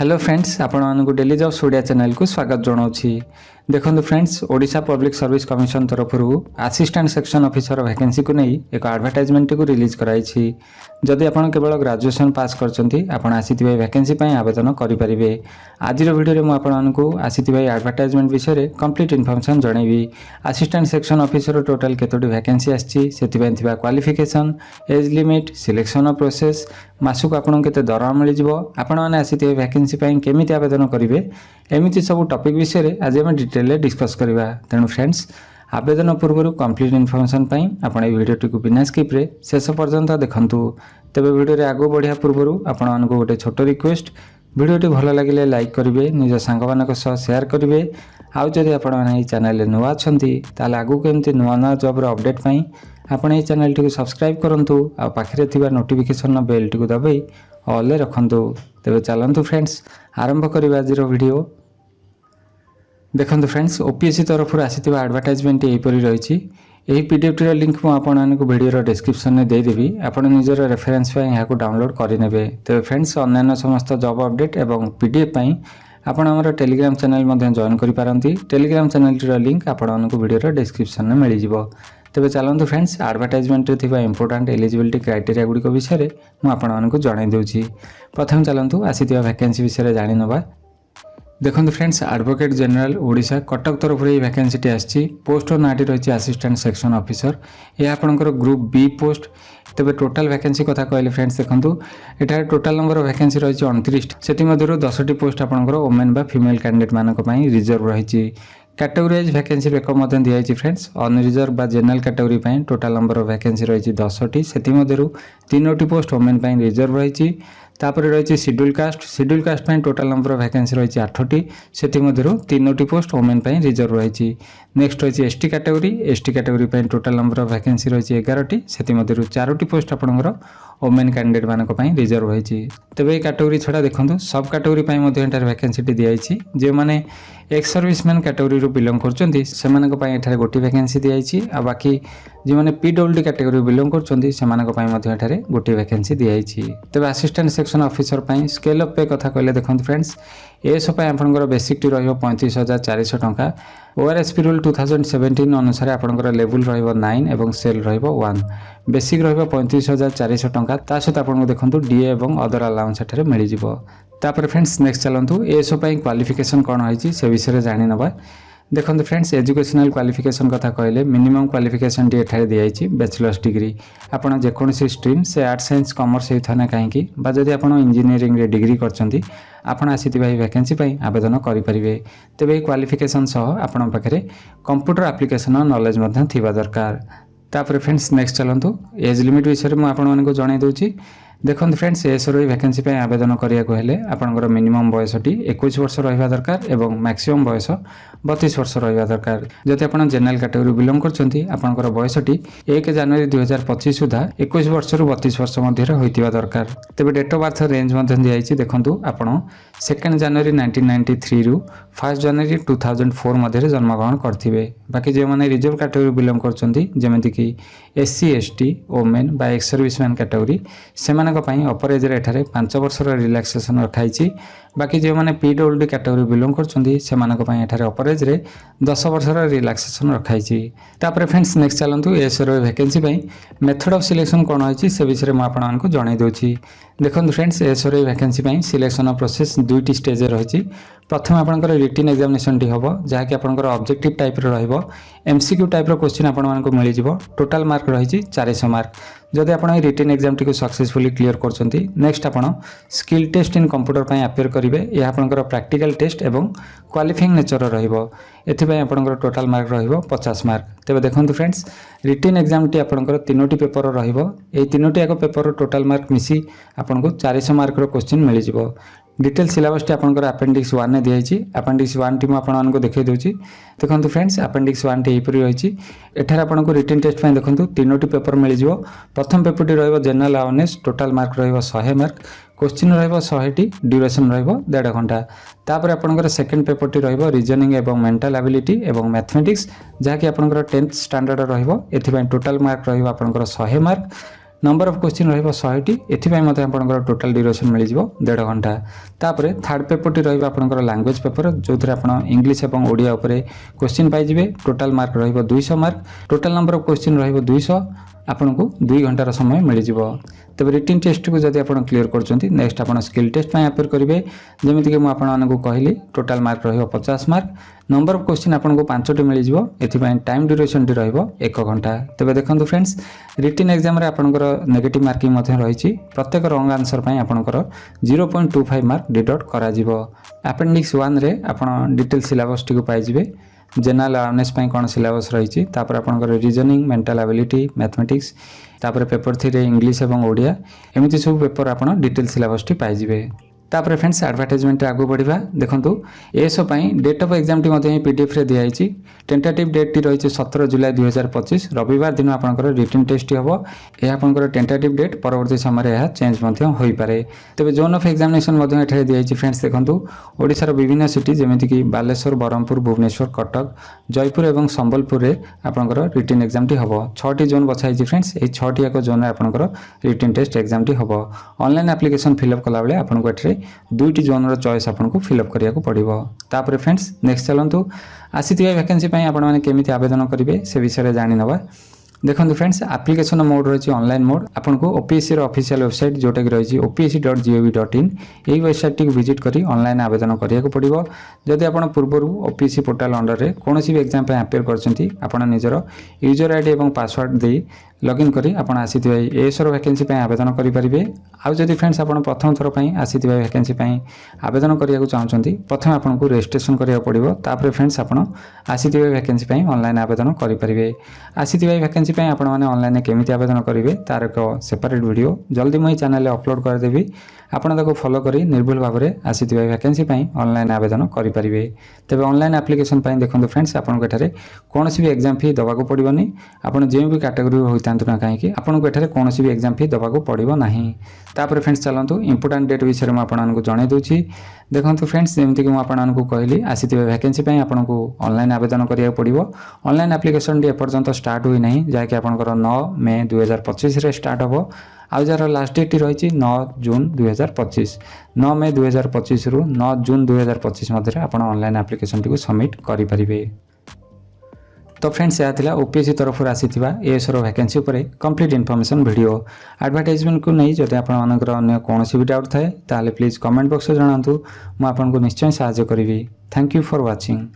Hello friends, आपण मानक daily jobs Odia channel को स्वागत जनाऊँगी। देखो friends, Odisha public service commission तरफ असिस्टेंट सेक्शन ऑफिसर वैकेंसी को नहीं एक एडवर्टाइजमेंट को रिलीज कराई। जदि आप केवल ग्रेजुएशन पास करछंती आपण आसीथिबे वैकेंसी पई आवेदन करि परिबे। आज वीडियो में आपण मानकु आसीथिबे एडवर्टाइजमेंट विषय रे कंप्लीट इन्फॉर्मेशन जणैबी। असिस्टेंट सेक्शन ऑफिसर टोटल केतोटी वैकेंसी आछि, सेथिबे थिबा qualification, age limit, selection process, मासुक आपन केते दरमा मिल जिवो, आपण माने आसीथिबे वैकेंसी पई केमिति आवेदन करिवे, एमिति सब टॉपिक विषय रे आज हम डिटेल डिस्कस करबा। तेणु फ्रेंड्स, आवेदन पूर्व कंप्लीट इन्फॉर्मेशन पाई आपण ए वीडियोटी को बिना स्किप रे शेष पर्यंत देखंतु। तबे वीडियो रे आगो बढ़िया पूर्व आपण मानको गोटे छोट रिक्वेस्ट, वीडियोटी भल लगिले लाइक करिवे, निज सांग मानक सह शेयर करिवे। आउ जदि आपण माने ए चैनल नुआ अछंती ताले आगो केमति नुआ नुआ जॉब रे अपडेट पाई आपण ए चैनल टी को सब्सक्राइब करंतु आ पाखरे थिबा नोटिफिकेशन बेल टी को दबाई ऑल रखंतु। तबे चलंतु फ्रेंड्स, आरंभ करिबा आज वीडियो। देखो फ्रेंड्स, ओपीएससी तरफ आसीथिबा एडवर्टाइजमेंट एहीपरि रही। यही पीडीएफ टी लिंक मु आपको वीडियो डिस्क्रिप्शन में देदेवी, आप निजर रेफरेंस यहाँ डाउनलोड करेंगे। तेज फ्रेंड्स, अन्य समस्त जॉब अपडेट और पीडीएफ आपण आमर टेलीग्राम चैनल जॉइन करिपारंती। टेलीग्राम चैनल टी लिंक आपको वीडियो डिस्क्रिप्शन में मिल जाव। तेज चलते friends, advertisement important eligibility criteria गुड़िक विषय मुझे जन दूसरी। प्रथम चलतु आसीथिबा वैकेंसी विषय जानी नवा। देखो friends, advocate general Odisha Cuttack तरफ ये वैकेंसीटी आसी। पोस्ट नाटी रही असिस्टेंट सेक्शन ऑफिसर, यह आपंकर ग्रुप बी पोस्ट। तेज टोटाल वैकेंसी कथा कहले फ्रेंड्स, देखो एठार टोटाल नंबर वैकेंसी रही 29, से 10टी पोस्ट आपंकर वोमेन बा फीमेल कैंडिडेट मानक रिजर्व रही। कैटेगोराइज वैकेंसी ब्रेकअप दिखाई फ्रेंड्स। अनरिजर्व बा general category total number vacancy रही 10टी, से 3टी पोस्ट वोमेन रिजर्व रही। तापर रही schedule caste total number vacancy रही 8टी, से 3टी पोस्ट वोमेन रिजर्व रही। नेक्स्ट रही ST category total number vacancy रही 11टी, से 4टी पोस्ट आपंकर वोमेन कैंडिडेट मानक रिजर्व रही। तेज ये कैटेगोरी छड़ा देखो सब कैटेगोरी वैकेंसी दिखाई। जो मैंने एक्स सर्विसमैन कैटेगोरी बिलोंग कर गोटे वैकेंसी दिखाई। आ बाकी जो मैंने पीडब्ल्यूडी कैटेगोरी बिलोंग कर गोटे वैकेंसी दिखाई। तेज assistant section officer scale of pay कथा कहले देखो फ्रेंड्स, एसपाई आपंकर बेसिक टी रही 35,400 टंका। ओआरएसपी रूल 2017 अनुसार आपंकर लेवल रही 9 और सेल रही 1। बेसिक रही 35,400 टंका। ता सहित आपको देखो डीए और अदर अलाउंस मिल जाव। तापर फ्रेंड्स, नेक्स्ट चलतु एसपाई क्वालिफिकेशन कौन होती से विषय जानी नवा। देखो फ्रेंड्स, एजुकेशनल क्वालिफिकेशन कथा कहले मिनिमम क्वालिफिकेशन टी एठारे दिखाई बैचलर्स डिग्री। आपड़ जेकोसी स्ट्रीम से आर्ट्स साइंस कॉमर्स होता ना कहीं जदि आप इंजीनियरिंग रे डिग्री करछंती आपण आसीथिबा वैकेंसी पई आवेदन करि परिबे। तेबे क्वालिफिकेशन सह आपण पाखरे कंप्यूटर एप्लिकेशन नॉलेज मध्य थिबा दरकार। तापर फ्रेंड्स, नेक्स्ट चलतु एज लिमिट विषय में आपण मानक जणाई दूची। देखो फ्रेंड्स, एसर वैकेंसी पे आवेदन करिया आपंकर मिनिमम बयसटी 21 वर्ष रहा दरकार और मैक्सिमम बयस 32 वर्ष रहा दरकार। जदि आप जनरल कैटेगोरी बिलोंग कर बयसटी 1 जनवरी 2025 सुधा 21 वर्ष रु 32 वर्ष मध्य होता दरकार। तेज डेट ऑफ बर्थ रेंज दिखाई। देखो आप 2 जनवरी 1993 रु 1 जनवरी 2004 मध्य जन्मग्रहण करथिबे। बाकी जो मैंने रिजर्व कैटेगोरी बिलोंग करमती एससी एसटी वोमेन बा एक्स सर्विसमैन कैटेगोरी से अपर एज एठारे 5 वर्ष रिलैक्सेशन रखाई। बाकी जो मैंने पीडब्ल्यूडी कैटेगोरी बिलोंग कर अपर एज 10 वर्ष रिलैक्सेशन रखाई। तापर फ्रेंड्स, नेक्स्ट चलतु एसर वैकेंसी मेथड ऑफ सिलेक्शन कौन होती से विषय में आपको जन दूसरी। देखो फ्रेंड्स, एसर वैकेंसी सिलेक्शन प्रोसेस 2टी स्टेज रही। प्रथम आपंकर रिटन एग्जामिनेशन टी हम जहाँकि आपंकर objective type MCQ type question आपको मिल जाव। टोटाल मार्क रही 400 मार्क। जदि आप रिटन एग्जाम टी सक्सेसफुली क्लीयर कर नेक्स्ट आप skill test in computer appear करेंगे। यह आपंकर प्रैक्टिकल टेस्ट और क्वालिफाइंग नेचर रही टोटाल मार्क रही 50 मार्क। तेज देखो फ्रेंड्स, रिटन एग्जाम टी आपंकर 3टी पेपर रही। 3टी याक पेपर टोटाल मार्क मिसी आपको 400 मार्क क्वेश्चन मिल जाव। डिटेल सिलेबस टी आपंकर अपेंडिक्स 1 ने दिखाई। अपेंडिक्स 1 टी मुझे देखा दूसरी। देखो फ्रेंड्स, अपेंडिक्स 1 टी यहीपरि रही। एठार आपको रिटन टेस्ट देखो 3टी पेपर मिल जाव। प्रथम पेपर टी रही जनरल अवेयरनेस, टोटाल मार्क रही 100 मार्क। क्वेश्चन रही 100टी, ड्यूरेशन रही 1.5 घंटा। तापर आपंकर सेकेंड पेपर टी रही रीजनिंग और मेंटल एबिलिटी और मैथमेटिक्स, जहाँकि आपंकर 10th स्टैंडर्ड रही। टोटाल मार्क रही 100 मार्क। नंबर ऑफ क्वेश्चन रहिबो 100टी एथिपाई मते आपनकर टोटल ड्यूरेशन मिल जिवो 1.5 घंटा। तापरे थर्ड पेपर टी रहिबो आपनकर लैंग्वेज पेपर जोथरे आपण इंग्लिश एवं ओडिया ऊपर क्वेश्चन पाइ जिवे। टोटल मार्क रहिबो 200 mark. Total number of question रहिबो 200 आपनको 2 घंटार समय मिल जिवो। तबे रिटन टेस्ट को जदि आपण क्लियर करचंती नेक्स्ट आपण स्किल टेस्ट पय अपेयर करिवे। जेमिति कि म आपण मानकु कहली टोटल मार्क रहिबो 50 मार्क। नंबर ऑफ क्वेश्चन आपनको 5टी मिल जिवो। एथिपाई टाइम ड्यूरेशन टी रहिबो 1 घंटा। तबे देखंतु फ्रेंड्स रिटन एग्जाम रे आपनकर नेगेटिव मार्किंग मध्ये रहिछि। प्रत्येक रॉन्ग आंसर पय आपनकर 0.25 मार्क डिडक्ट करा जिवो। अपेंडिक्स 1 रे आपण डिटेल सिलेबस टी को पाइ जिवे। जनरल अवेयरनेस पय कोन सिलेबस रहिछि। तापर आपनकर रीजनिंग मेंटल एबिलिटी मैथमेटिक्स तापर पेपर 3 रे इंग्लिश एवं ओडिया एमिति सब पेपर आपण डिटेल सिलेबस टी पाइ जिवे। तापर फ्रेंड्स एडवर्टाइजमेंट आगु बढ़िबा। देखंतु एसो पई डेट ऑफ एग्जाम टी मध्ये पीडीएफ रे दिया आइछि। टेंटेटिव डेट टी रहिछि 17 जुलाई 2025 रविवार दिन आपनकर रिटन टेस्ट टी हबो। ए आपनकर टेंटेटिव डेट परवर्ती समय रे चेंज मध्ये होई पारे। तबे जोन ऑफ एग्जामिनेशन मध्ये एठे दिया आइछि। फ्रेंड्स देखंतु ओडिसा रो विभिन्न सिटी जेमिति कि बालेश्वर बरहमपुर भुवनेश्वर कटक जयपुर एवं संबलपुर रे आपनकर रिटन एग्जाम टी हबो। 6टी जोन बछाइछि। फ्रेंड्स ए 6टी एक जोन रे आपनकर रिटन टेस्ट एग्जाम टी हबो। ऑनलाइन एप्लीकेशन फिल अप कला बेले आपनको एठे 2टी जोन रो चॉइस आपनको फिल अप करिया को पड़िबो। तापर फ्रेंड्स नेक्स्ट चलंतु आसीथिबा वैकेंसी पय आपण माने केमिति आवेदन करिवे से विषय रे जानि नबा। देखंतु फ्रेंड्स एप्लीकेशन मोड रही ऑनलाइन मोड आपको ओपीएससी रो ऑफिशियल वेबसाइट जोटा कि रही opsc.gov.in यही वेबसाइट टी विजिट करी ऑनलाइन आवेदन करिया को पड़िबो। जदि आपण पूर्वरु ओपीएससी पोर्टल अंडर रे कोनोसी भी एग्जाम पे अपेयर करचंती आपण निजरो यूजर आईडी एवं पासवर्ड दे लॉगिन करी आपण आसीथिबा एएसआर वैकेंसी पे आवेदन करि परिबे। आ जदि फ्रेंड्स आपण प्रथम थर पई आसीथिबा वैकेंसी पे आवेदन करिया को चाहचंती प्रथम आपनको रजिस्ट्रेशन करिया पड़िबो। तापर फ्रेंड्स आपण आसीथिबा वैकेंसी पे ऑनलाइन आवेदन करि परिबे। आसीथिबा वैकेंसी पे आपण माने ऑनलाइन केमिति आवेदन करिवे तार एक सेपरेट वीडियो जल्दी मई चैनल रे अपलोड कर देबी। आपण ताको फॉलो करी निर्भुल भाव में आसीथिबा वैकेंसी पे ऑनलाइन आवेदन करि परिबे। तबे ऑनलाइन एप्लीकेशन पे देखंतु फ्रेंड्स आपण को एठारे कोनोसी भी एग्जाम फी दबा को पड़िबोनी। आपण जे भी कैटेगरी होइतांतु ना काहे कि आपण को एठारे कोनोसी भी एग्जाम फी दबा को पड़िबो नाही। तापर फ्रेंड्स चलंतु इंपोर्टेंट डेट विषय में आपण को जणे दोछि। देखंतु फ्रेंड्स जेमति कि म आपण को कहली आसीथिबा वैकेंसी पे आपण को ऑनलाइन आवेदन करिया पड़िबो। ऑनलाइन एप्लीकेशन डी एपर्यंत स्टार्ट होई नाही जाके आपनकर 9 मई 2025 रे स्टार्ट हबो। आउ जार लास्ट डेट रही 9 जून 2025 9 मई 2025 रु 9 जून 2025 मध्य आप ऑनलाइन एप्लीकेशन टी सबमिट करें। तो फ्रेंड्स यह था ओपीएससी तरफ आसीथिबा एएसआर वैकेंसी उपरे कंप्लीट इन्फॉर्मेशन वीडियो। एडवर्टाइजमेंट को नहीं जदि आपनकर अन्य कोनोसी भी डाउट थाए ताले प्लीज कमेंट बॉक्स में जणांतु। मु आपनको निश्चय सहायता करिवि। Thank you for watching.